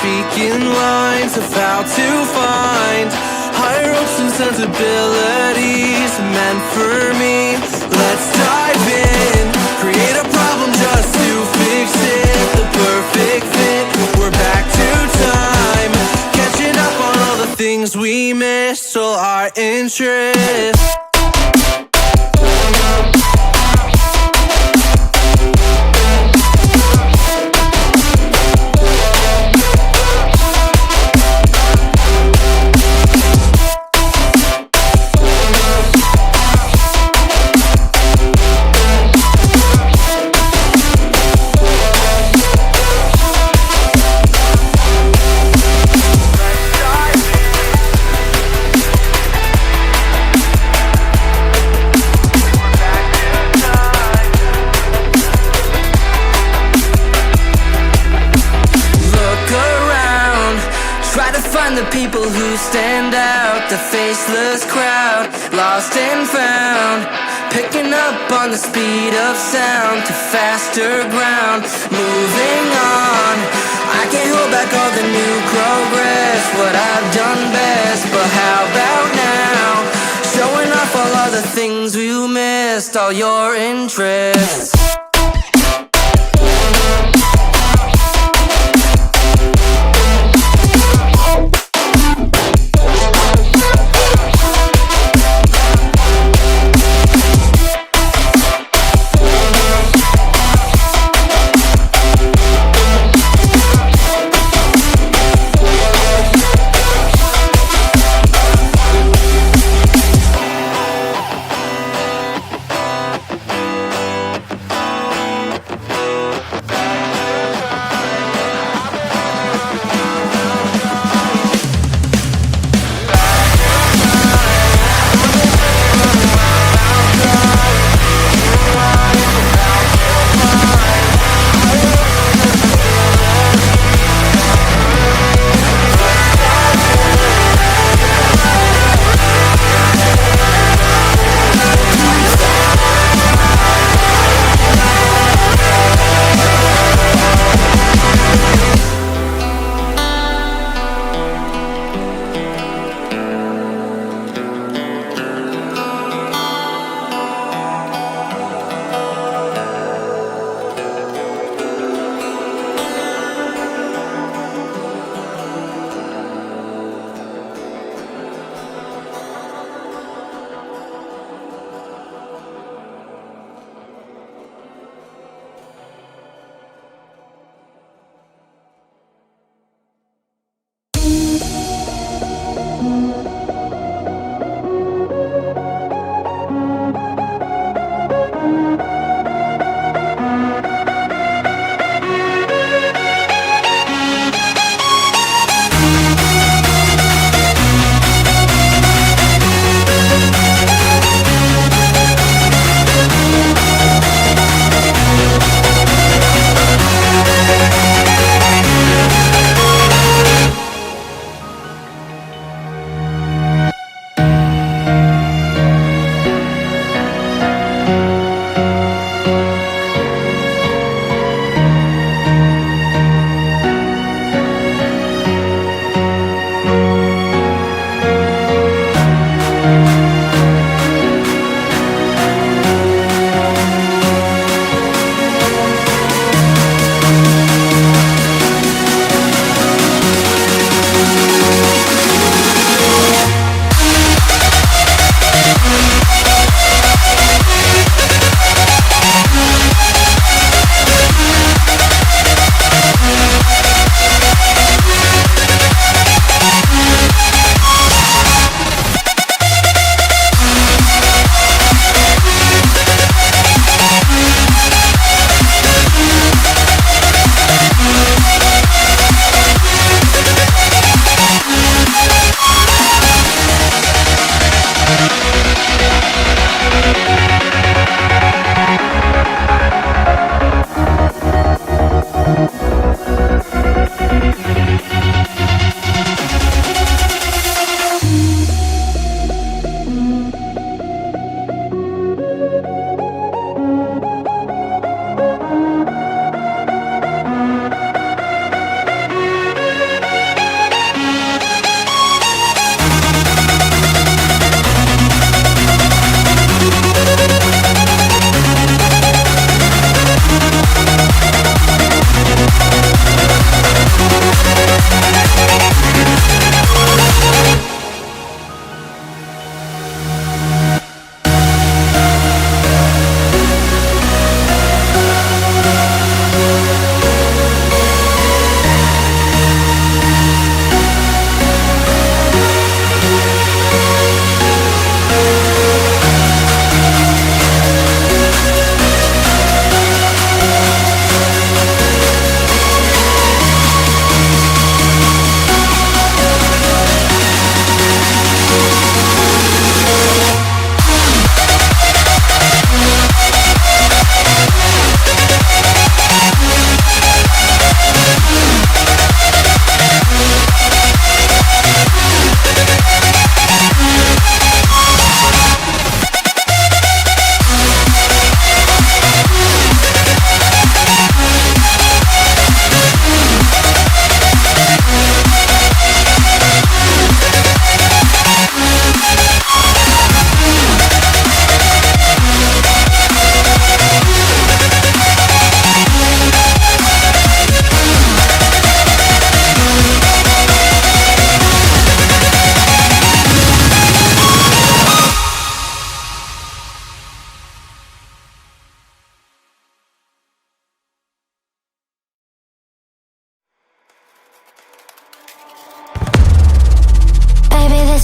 speaking lines of how to find higher hopes and sensibilities meant for me. Let's dive in, create a problem just to fix it. The perfect fit, we're back to time, catching up on all the things we missed, all our interests. Find the people who stand out, the faceless crowd, lost and found, picking up on the speed of sound to faster ground, moving on. I can't hold back all the new progress, what I've done best, but how about now, showing off all of the things we missed, all your interests.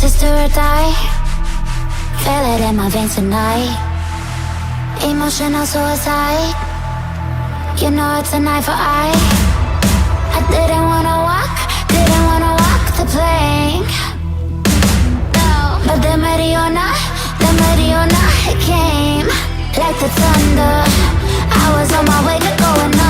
sister or die. Feel it in my veins tonight. Emotional suicide. You know it's an eye for eye. I didn't wanna walk the plank. No, but the Mariona, it came like the thunder. I was on my way to going on.